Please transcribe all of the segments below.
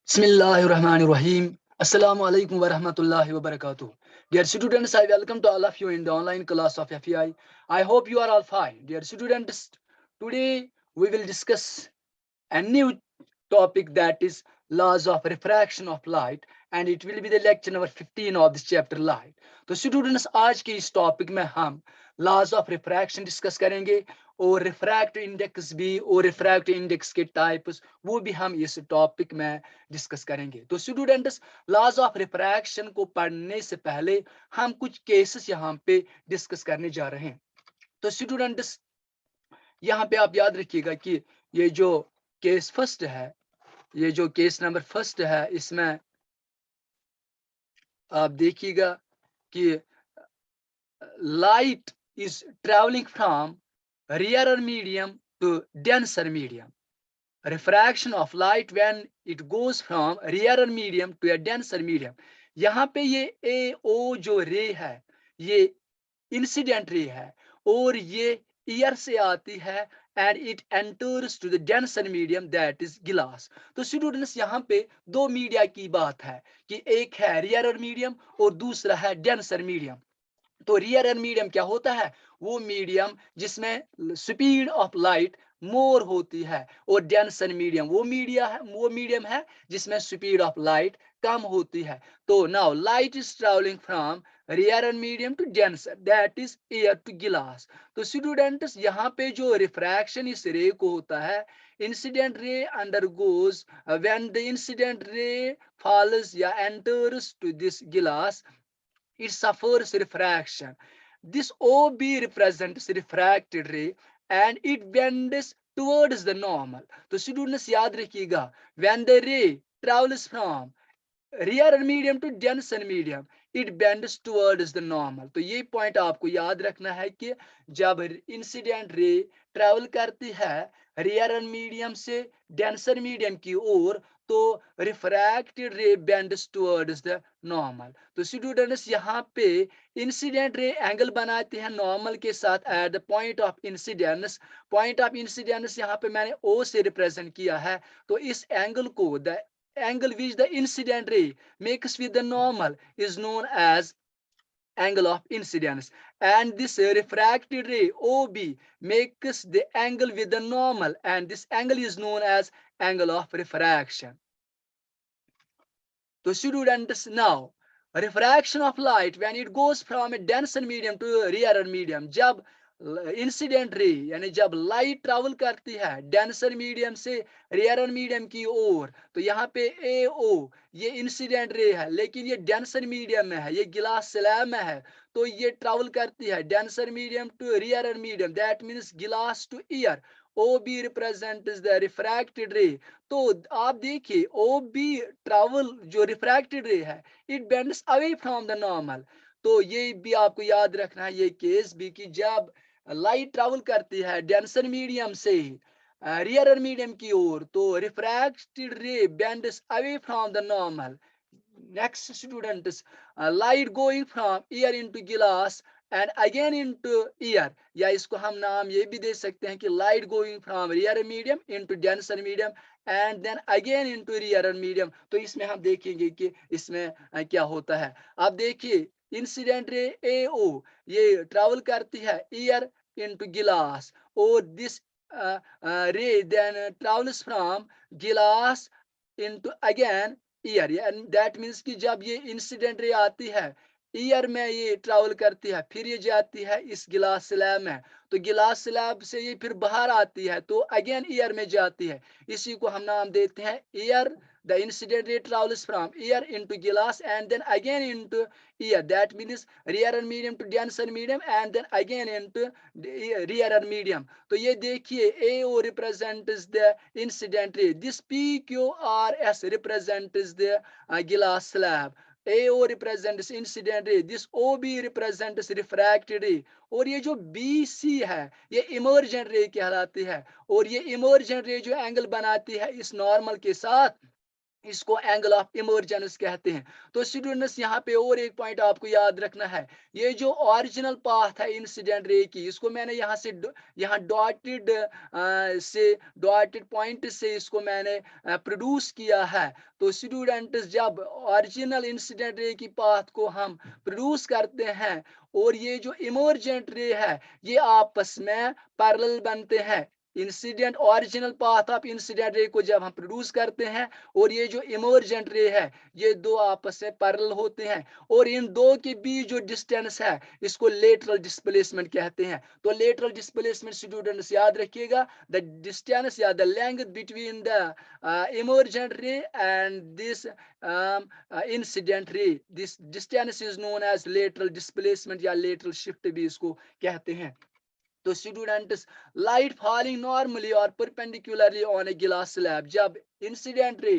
Bismillahirrahmanirrahim. Assalamu alaikum wa rahmatullahi wa barakatuh. Dear students, I welcome to all of you in the online class of FEI. I hope you are all fine. Dear students, today we will discuss a new topic, that is laws of refraction of light, and it will be the lecture number 15 of this chapter light. तो students, आज के इस topic में हम laws of refraction discuss करेंगे और refract index भी और रिफ्रैक्ट इंडेक्स के टाइप्स वो भी हम इस टॉपिक में डिस्कस करेंगे। तो स्टूडेंट्स, लॉज ऑफ रिफ्रैक्शन को पढ़ने से पहले हम कुछ केसेस यहाँ पे डिस्कस करने जा रहे हैं। तो स्टूडेंट्स, यहाँ पे आप याद रखिएगा कि ये जो केस फर्स्ट है, ये जो केस नंबर फर्स्ट है, इसमें आप देखिएगा कि light is traveling from rarer medium to denser medium. Refraction of light when it goes from rarer medium to a denser medium. यहाँ पे ये ए ओ जो रे है ये इंसिडेंट रे है और ये ईयर से आती है and it enters to the denser medium that is glass. तो स्टूडेंट्स, यहाँ पे दो मीडिया की बात है कि एक है रियर मीडियम और दूसरा है डेंसर मीडियम। तो रियर मीडियम क्या होता है? वो मीडियम जिसमें स्पीड ऑफ लाइट मोर होती है और डेंसर मीडियम वो मीडियम है जिसमें स्पीड ऑफ लाइट कम होती है। तो now light is travelling from rarer medium to denser that is air to glass. तो स्टूडेंट्स, यहाँ पे जो रिफ्रैक्शन इस रे को होता है, incident ray undergoes when the incident ray falls या enters to this glass, it suffers refraction. This OB represents refracted ray and it bends towards the normal. तो स्टूडेंट्स याद रखिएगा, when the ray travels from rear medium to denser medium, it bends towards the normal. तो ये point आपको याद रखना है कि जब इंसिडेंट रे ट्रेवल करती है रियर मीडियम से डेंसर मीडियम की ओर, तो refracted ray bends towards the normal. तो स्टूडेंट्स, यहाँ पे इंसिडेंट रे एंगल बनाते हैं नॉर्मल के साथ eight the point of incidence. Point of incidence यहाँ पे मैंने ओ से रिप्रेजेंट किया है। तो इस एंगल को, the angle which the incident ray makes with the normal is known as angle of incidence, and this refracted ray OB makes the angle with the normal, and this angle is known as angle of refraction. So students, now refraction of light when it goes from a denser medium to a rarer medium, जब incident ray यानी जब light travel करती है denser medium से rare medium की ओर, तो यहाँ पे ए ओ ये इंसिडेंट रे है लेकिन ये डेंसर मीडियम में है, ये गिलास स्लैब में है। तो ये ट्रेवल करती है denser medium to rare medium, that means glass to air. O B represents the refracted ray. तो आप देखिए ओ बी ट्रेवल जो रिफ्रैक्टेड रे है, it bends away from the normal. तो ये भी आपको याद रखना है ये केस भी कि जब लाइट ट्रेवल करती है डेंसर मीडियम से रियर मीडियम की ओर, तो refracted ray bends away from the normal. Next students, light going from air into glass and again into air, या इसको हम नाम ये भी दे सकते हैं कि light going from rarer medium into denser medium and then again into rear medium. तो इसमें हम देखेंगे कि इसमें क्या होता है। आप देखिए इंसिडेंट रे ए ओ ये ट्रेवल करती है ईयर इनटू गिलास और दिस रे देन ट्रेवल्स फ्रॉम गिलास into again year, that means कि जब ये इंसिडेंट रे आती है ईयर में ये ट्रेवल करती है, फिर ये जाती है इस गिलास स्लैब में, तो गिलास स्लैब से ये फिर बाहर आती है तो अगेन ईयर में जाती है। इसी को हम नाम देते हैं air. The incident ray travels from air into glass and then again into air, that means rare medium to denser medium and then again into rear medium. तो ये देखिए A O represents the incident ray, this P Q R S represents the glass slab, AO represents incident ray, this OB represents refracted ray, और ये जो BC है ये emergent रे कहलाती है। और ये इमर्जेंट रे जो एंगल बनाती है इस नॉर्मल के साथ, इसको एंगल ऑफ इमर्जेंस कहते हैं। तो स्टूडेंट्स यहाँ पे और एक पॉइंट आपको याद रखना है, ये जो ओरिजिनल पाथ है इंसिडेंट रे की, इसको मैंने यहाँ से यहाँ डॉटेड पॉइंट से इसको मैंने प्रोड्यूस किया है। तो स्टूडेंट्स जब ओरिजिनल इंसिडेंट रे की पाथ को हम प्रोड्यूस करते हैं और ये जो इमर्जेंट रे है ये आपस में पैरेलल बनते हैं। Incident original path of incident ray को जब हम प्रोड्यूस करते हैं और ये जो इमर्जेंट रे है ये दो आपस में पैरेलल होते हैं, और इन दो के बीच जो डिस्टेंस है इसको लेटरल डिस्प्लेसमेंट कहते हैं। तो लेटरल डिस्प्लेसमेंट स्टूडेंट्स याद रखिएगा, द डिस्टेंस या the length between the emergent ray and this incident ray, this distance is known as lateral displacement या लेटरल शिफ्ट भी इसको कहते हैं। तो स्टूडेंट्स, लाइट फॉलिंग नॉर्मली और perpendicularly on a glass slab, जब इंसिडेंट रे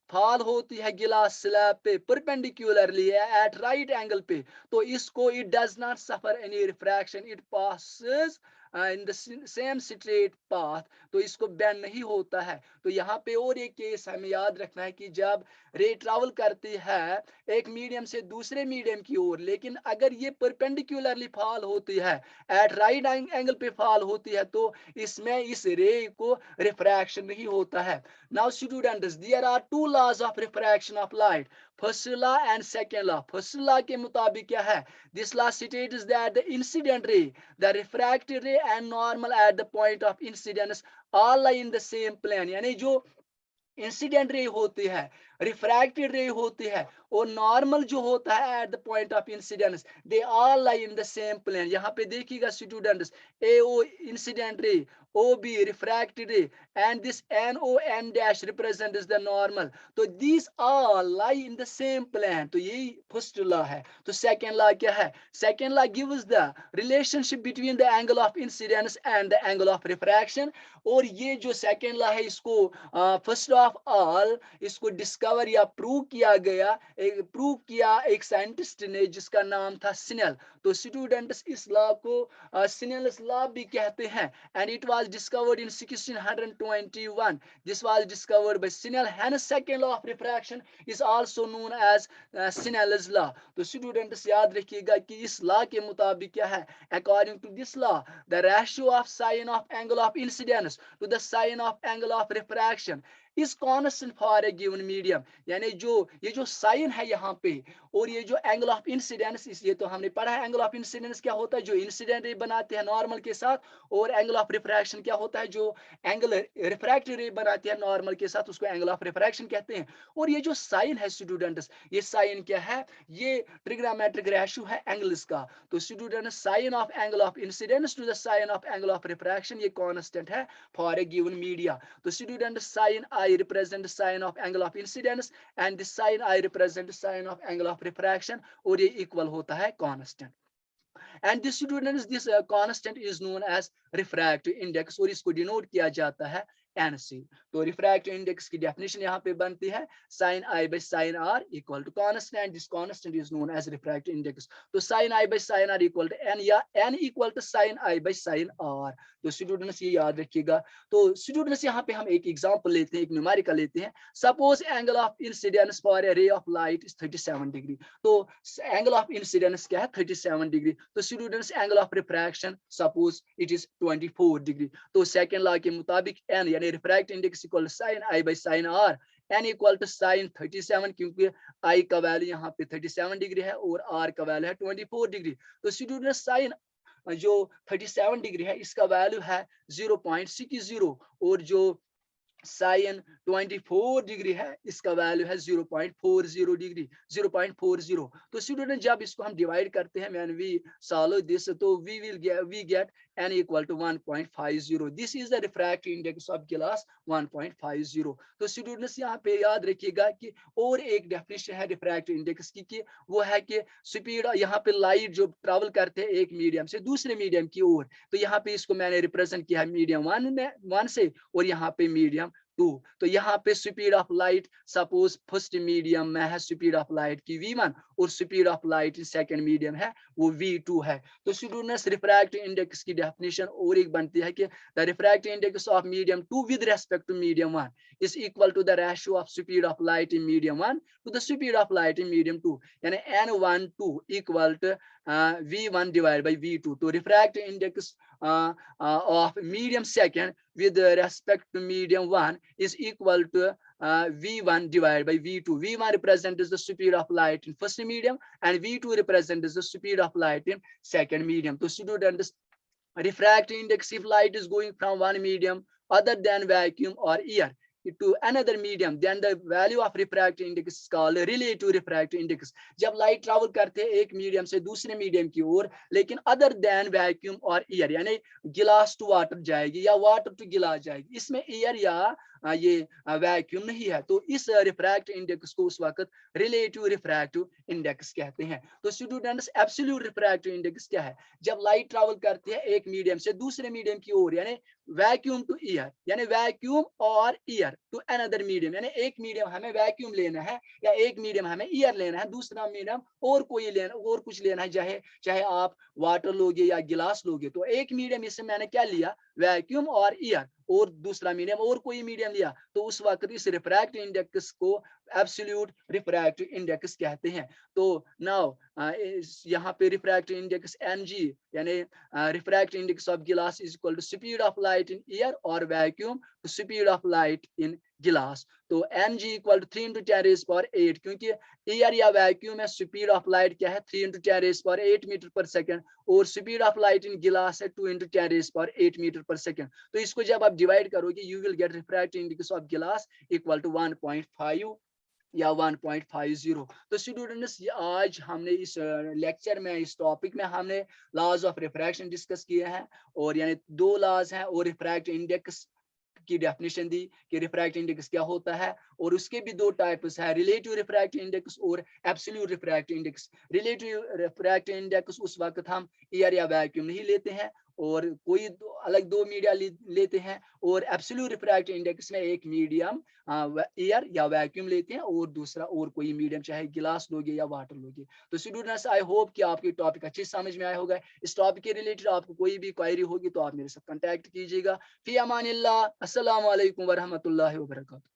फॉल होती है गिलास स्लैब पे परपेंडिकुलरली एट राइट एंगल पे, तो इसको it does not suffer any refraction, it passes in the same straight path, तो इसको बेंड नहीं होता है। तो यहाँ पे और एक केस हमें याद रखना है कि जब रे ट्रेवल करती है एक मीडियम से दूसरे मीडियम की ओर, लेकिन अगर ये परपेंडिकुलरली फॉल होती है एट राइट एंगल पे फॉल होती है तो इसमें इस रे को रिफ्रैक्शन नहीं होता है। Now students, there are two laws of refraction of light, first law and second law. First law के मुताबिक क्या है, this law states that the incident ray, the refracted ray and normal at the point of incidence all lie in the same plane, यानी जो incident ray होती है, refracted रे होती है और नॉर्मल जो होता है at the point of incidence, they all lie in the same plane. यहाँ पे देखिएगा students, A O incident ray, O B refracted ray and this N O N dash represent is the normal, तो this all lie in the same plane. तो यही first law है। तो second law क्या है, second law gives the relationship between the angle of incidence and the angle of refraction, और ये जो सेकंड लॉ है इसको फर्स्ट ऑफ ऑल इसको डिस्कवर या प्रूव किया गया, प्रूव किया एक साइंटिस्ट ने जिसका नाम था सिनेल। तो स्टूडेंट्स, इस लॉ को सिनेल्स लॉ भी कहते हैं, and it was discovered in 1621, this was discovered by Snell, hence second law of refraction is also known as Snell's law. तो स्टूडेंट्स याद रखिएगा कि इस लॉ के मुताबिक क्या है, according to this law the ratio of sine of angle of incidence to the sine of angle of refraction is constant for a given medium, यानी जो ये जो साइन है यहाँ पे और ये जो एंगल ऑफ इंसिडेंस, ये तो हमने पढ़ा है एंगल ऑफ इंसिडेंस क्या होता है, जो इंसिडेंट रे बनाते हैं नॉर्मल के साथ, और एंगल ऑफ रिफ्रैक्शन क्या होता है, जो एंगल रिफ्रैक्टिव रे बनाती है नॉर्मल के साथ, उसको एंगल ऑफ रिफ्रैक्शन कहते हैं। और ये जो साइन है स्टूडेंट्स, ये साइन क्या है, ये ट्रिग्नोमेट्रिक रेशियो है एंगल्स का। तो students, sine of angle of incidence to the sine of angle of refraction ये कांस्टेंट है फॉर ए गिवन मीडिया। तो student, sine I represent sine of angle of incidence and this sine I represent sine of angle of refraction, और ये equal होता है constant. And this students, this constant is known as refractive index, और इसको denote किया जाता है NC। तो रिफ्रैक्टिव इंडेक्स की डेफिनेशन यहाँ पे बनती है sin I by sin R equal to constant, this constant is known as refractive index. तो sin I by sin R equal to n, या n equal to sin I by sin R। तो students ये याद रखिएगा। तो students यहाँ पे हम एक एग्जांपल लेते हैं, एक न्यूमेरिकल लेते हैं। Suppose angle of incidence for a ray of light is 37 degree. तो एंगल ऑफ इंसिडेंस क्या है, 37 डिग्री। तो students, angle of refraction suppose it is 24 degree. तो सेकंड लॉ के मुताबिक n यानी refractive index equal sin I by sin R, n equal to sin 37, क्योंकि I का वैल्यू यहाँ पे 37 डिग्री है और R का वैल्यू है 24 डिग्री। तो स्टूडेंट, साइन जो 37 डिग्री है इसका वैल्यू है 0.60, और जो साइन 24 डिग्री है इसका वैल्यू है 0.40 डिग्री, 0.40। तो स्टूडेंट, जब इसको हम डिवाइड करते हैं व्हेन वी सॉल्व दिस, तो we get n equal to 1.50, this is the refractive index of glass 1.50। तो स्टूडेंट्स यहाँ पे याद रखिएगा कि और एक डेफिनेशन है रिफ्रैक्टिव इंडेक्स की, कि वो है कि स्पीड, यहाँ पे लाइट जो ट्रेवल करते हैं एक मीडियम से दूसरे मीडियम की ओर, तो यहाँ पे इसको मैंने रिप्रेजेंट किया है मीडियम 1 से, और यहाँ पे मीडियम 2। तो यहाँ पे speed of light suppose first medium में है स्पीड ऑफ लाइट की v1 और speed of light second medium है वो v2 है। तो स्टूडेंट्स रिफ्रैक्टिव इंडेक्स की डेफिनेशन और एक बनती है कि the refractive index of medium 2 with respect to medium 1 is equal to the ratio of speed of light in medium 1 to the speed of light in medium 2, यानी n12 equal to v1 divided by v2। तो refractive index of medium second with respect to medium 1 is equal to v1 divided by v2. v1 represents the speed of light in first medium and v2 represents the speed of light in second medium। तो students, refractive index if light is going from one medium other than vacuum or air to another medium, then the value of refractive index is called relative refractive index। जब light travel करते हैं एक medium से दूसरे medium की ओर लेकिन other than vacuum और air, यानी गिलास टू वाटर जाएगी या वाटर टू गिलास जाएगी, इसमें एयर या ये वैक्यूम नहीं है, तो इस रिफ्रैक्टिव इंडेक्स को उस वक्त रिलेटिव रिफ्रैक्टिव इंडेक्स कहते हैं। तो स्टूडेंट्स एब्सोल्यूट रिफ्रैक्टिव इंडेक्स क्या है? जब लाइट ट्रैवल करती है एक मीडियम से दूसरे मीडियम की ओर, यानी वैक्यूम टू एयर, यानी वैक्यूम और एयर टू अनदर मीडियम, यानी एक मीडियम हमें वैक्यूम लेना है या एक मीडियम हमें एयर लेना है, दूसरा मीडियम और कोई लेना और कुछ लेना है, चाहे चाहे आप वाटर लोगे या गिलास लोगे। तो एक मीडियम इससे मैंने क्या लिया, वैक्यूम और एयर, और दूसरा मीडियम और कोई मीडियम लिया, तो उस वक्त इस रिफ्रैक्टिव इंडेक्स को एब्सोल्यूट रिफ्रैक्टिव इंडेक्स कहते हैं। तो नाउ यहाँ पे रिफ्रैक्टिव इंडेक्स mg, यानी refractive index of glass is equal to speed of light in air और vacuum to speed of light in glass. तो mg equal to 3 into 10 raised power 8, क्योंकि air या वैक्यूम में speed of light क्या है 3 into 10 raised power 8 metre पर second, और speed of light in गिलास है 2 into 10 raised power 8 मीटर पर सेकंड। तो इसको जब आप डिवाइड करोगे you will get refractive index of गिलास इक्वल टू 1.5 या 1.50। तो स्टूडेंट्स आज हमने इस लेक्चर में इस टॉपिक में हमने लॉज ऑफ रिफ्रैक्शन डिस्कस किए हैं, और यानी 2 लॉज हैं और रिफ्रैक्टिव इंडेक्स की डेफिनेशन दी कि रिफ्रैक्टिव इंडेक्स क्या होता है, और उसके भी 2 टाइप्स है, रिलेटिव रिफ्रैक्टिव इंडेक्स और absolute refractive index. Relative refractive index उस वक्त हम एयर या वैक्यूम नहीं लेते हैं और कोई अलग 2 मीडिया लेते हैं, और एब्सोल्यूट रिफ्रैक्टिव इंडेक्स में एक मीडियम एयर या वैक्यूम लेते हैं और दूसरा और कोई मीडियम, चाहे गिलास लोगे या वाटर लोगे। तो स्टूडेंट्स आई होप कि आपकी टॉपिक अच्छी समझ में आया होगा। इस टॉपिक के रिलेटेड आपको कोई भी क्वेरी होगी तो आप मेरे साथ कांटेक्ट कीजिएगा। फी अमानिल्लाह, अस्सलाम वालेकुम व रहमतुल्लाहि व बरकातहू।